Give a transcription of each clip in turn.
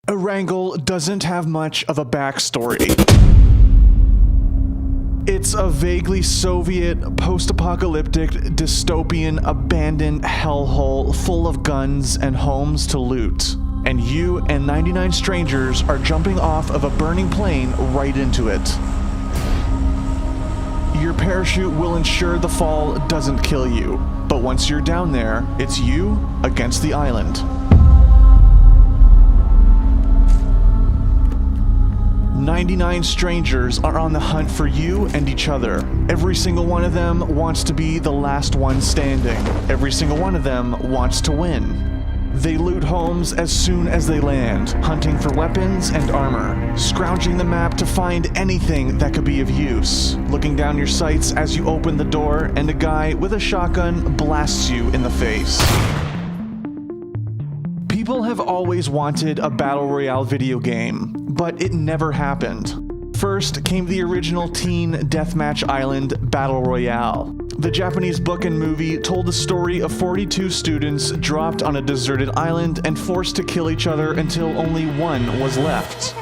Erangel doesn't have much of a backstory. It's a vaguely Soviet, post-apocalyptic, dystopian, abandoned hellhole full of guns and homes to loot. And you and 99 strangers are jumping off of a burning plane right into it. Your parachute will ensure the fall doesn't kill you, but once you're down there, it's you against the island. 99 strangers are on the hunt for you and each other. Every single one of them wants to be the last one standing. Every single one of them wants to win. They loot homes as soon as they land, hunting for weapons and armor, scrounging the map to find anything that could be of use, looking down your sights as you open the door and a guy with a shotgun blasts you in the face. People have always wanted a Battle Royale video game, but it never happened. First came the original Teen Deathmatch Island Battle Royale. The Japanese book and movie told the story of 42 students dropped on a deserted island and forced to kill each other until only one was left.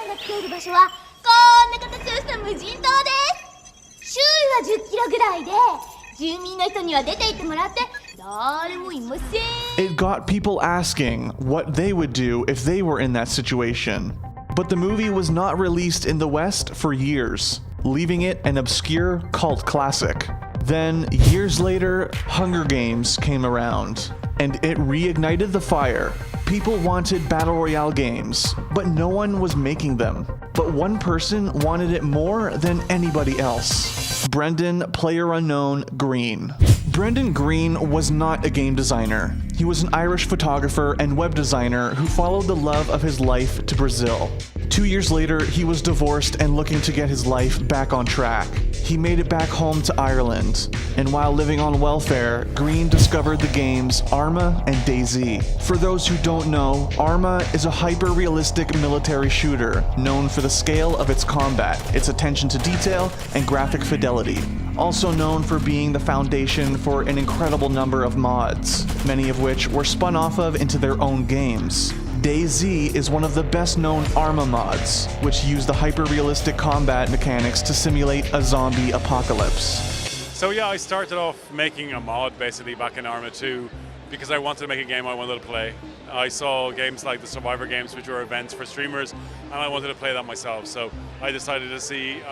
It got people asking what they would do if they were in that situation. But the movie was not released in the West for years, leaving it an obscure cult classic. Then, years later, Hunger Games came around, and it reignited the fire. People wanted Battle Royale games, but no one was making them. But one person wanted it more than anybody else. Brendan PlayerUnknown Green. Brendan Green was not a game designer. He was an Irish photographer and web designer who followed the love of his life to Brazil. 2 years later, he was divorced and looking to get his life back on track. He made it back home to Ireland, and while living on welfare, Green discovered the games Arma and DayZ. For those who don't know, Arma is a hyper-realistic military shooter known for the scale of its combat, its attention to detail, and graphic fidelity. Also known for being the foundation for an incredible number of mods, many of which were spun off of into their own games. DayZ is one of the best-known Arma mods, which use the hyper-realistic combat mechanics to simulate a zombie apocalypse. So yeah, I started off making a mod basically back in Arma 2 because I wanted to make a game I wanted to play. I saw games like the Survivor games, which were events for streamers, and I wanted to play that myself. So I decided to see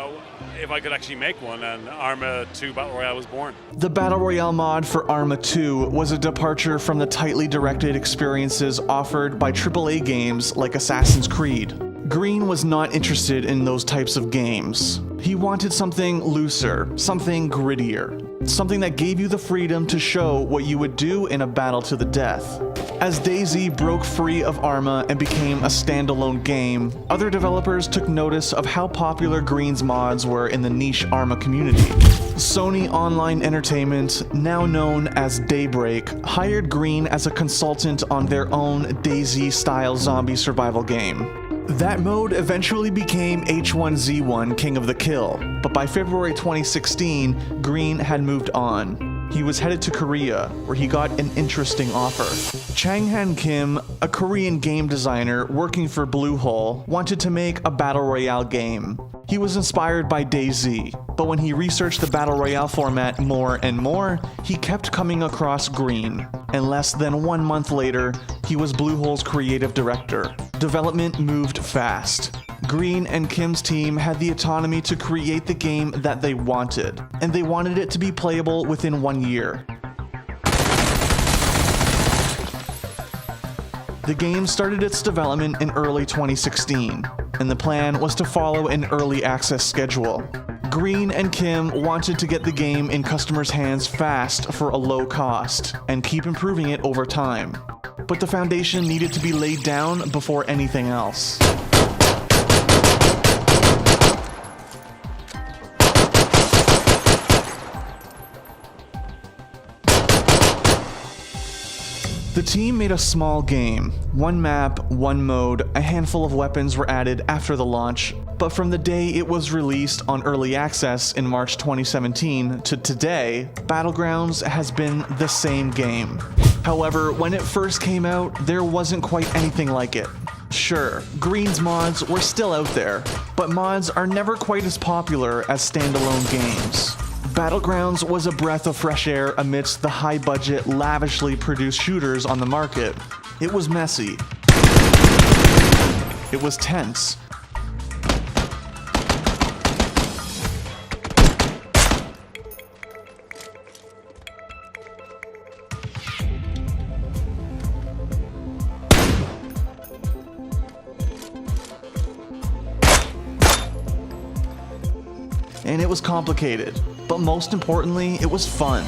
if I could actually make one, and Arma 2 Battle Royale was born. The Battle Royale mod for Arma 2 was a departure from the tightly directed experiences offered by AAA games like Assassin's Creed. Green was not interested in those types of games. He wanted something looser, something grittier, something that gave you the freedom to show what you would do in a battle to the death. As DayZ broke free of Arma and became a standalone game, other developers took notice of how popular Green's mods were in the niche Arma community. Sony Online Entertainment, now known as Daybreak, hired Green as a consultant on their own DayZ-style zombie survival game. That mode eventually became H1Z1 King of the Kill, but by February 2016, Green had moved on. He was headed to Korea, where he got an interesting offer. Chang-Han Kim, a Korean game designer working for Bluehole, wanted to make a Battle Royale game. He was inspired by DayZ, but when he researched the Battle Royale format more and more, he kept coming across Green. And less than 1 month later, he was Bluehole's creative director. Development moved fast. Green and Kim's team had the autonomy to create the game that they wanted, and they wanted it to be playable within 1 year. The game started its development in early 2016, and the plan was to follow an early access schedule. Green and Kim wanted to get the game in customers' hands fast for a low cost, and keep improving it over time. But the foundation needed to be laid down before anything else. The team made a small game. 1 map, 1 mode, a handful of weapons were added after the launch, but from the day it was released on early access in March 2017 to today, Battlegrounds has been the same game. However, when it first came out, there wasn't quite anything like it. Sure, Green's mods were still out there, but mods are never quite as popular as standalone games. Battlegrounds was a breath of fresh air amidst the high-budget, lavishly produced shooters on the market. It was messy. It was tense. And it was complicated, but most importantly, it was fun.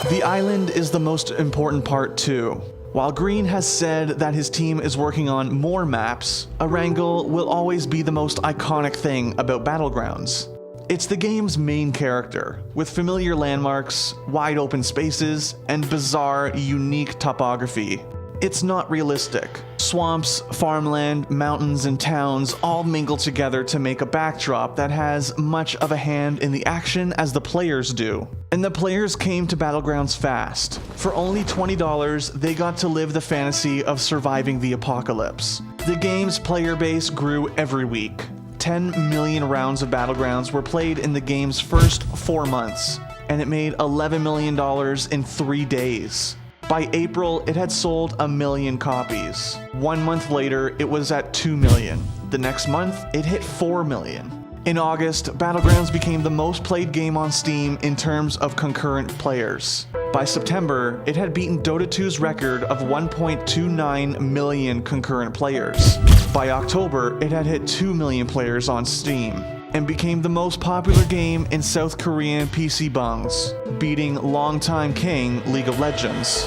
The island is the most important part too. While Green has said that his team is working on more maps, Erangel will always be the most iconic thing about Battlegrounds. It's the game's main character, with familiar landmarks, wide open spaces, and bizarre, unique topography. It's not realistic. Swamps, farmland, mountains, and towns all mingle together to make a backdrop that has much of a hand in the action as the players do. And the players came to Battlegrounds fast. For only $20, they got to live the fantasy of surviving the apocalypse. The game's player base grew every week. 10 million rounds of Battlegrounds were played in the game's first 4 months, and it made $11 million in 3 days. By April, it had sold 1 million copies. 1 month later, it was at 2 million. The next month, it hit 4 million. In August, Battlegrounds became the most played game on Steam in terms of concurrent players. By September, it had beaten Dota 2's record of 1.29 million concurrent players. By October, it had hit 2 million players on Steam, and became the most popular game in South Korean PC bungs, beating longtime king League of Legends.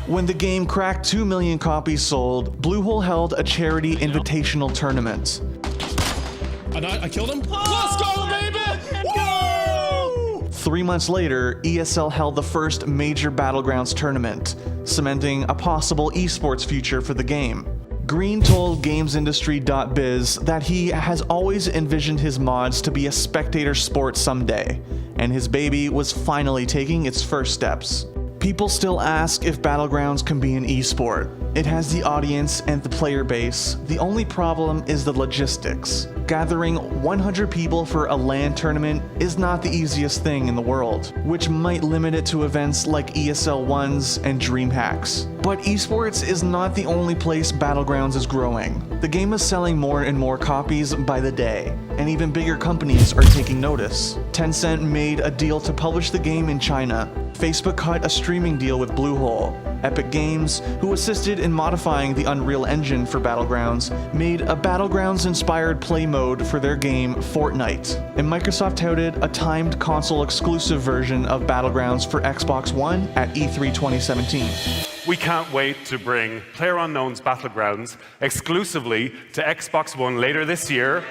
When the game cracked 2 million copies sold, Bluehole held a charity invitational tournament. I killed him? Let's go, baby! Woo! 3 months later, ESL held the first major Battlegrounds tournament, cementing a possible esports future for the game. Green told GamesIndustry.biz that he has always envisioned his mods to be a spectator sport someday, and his baby was finally taking its first steps. People still ask if Battlegrounds can be an esport. It has the audience and the player base. The only problem is the logistics. Gathering 100 people for a LAN tournament is not the easiest thing in the world, which might limit it to events like ESL 1s and DreamHacks. But esports is not the only place Battlegrounds is growing. The game is selling more and more copies by the day, and even bigger companies are taking notice. Tencent made a deal to publish the game in China. Facebook cut a streaming deal with Bluehole. Epic Games, who assisted in modifying the Unreal Engine for Battlegrounds, made a Battlegrounds-inspired play mode for their game Fortnite. And Microsoft touted a timed console-exclusive version of Battlegrounds for Xbox One at E3 2017. We can't wait to bring PlayerUnknown's Battlegrounds exclusively to Xbox One later this year,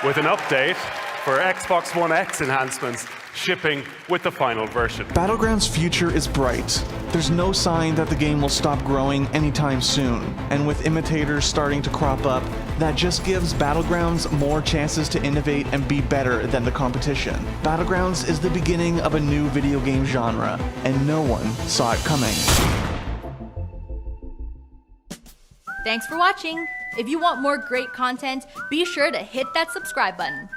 with an update for Xbox One X enhancements shipping with the final version. Battlegrounds' future is bright. There's no sign that the game will stop growing anytime soon, and with imitators starting to crop up, that just gives Battlegrounds more chances to innovate and be better than the competition. Battlegrounds is the beginning of a new video game genre, and no one saw it coming. Thanks for watching. If you want more great content, be sure to hit that subscribe button.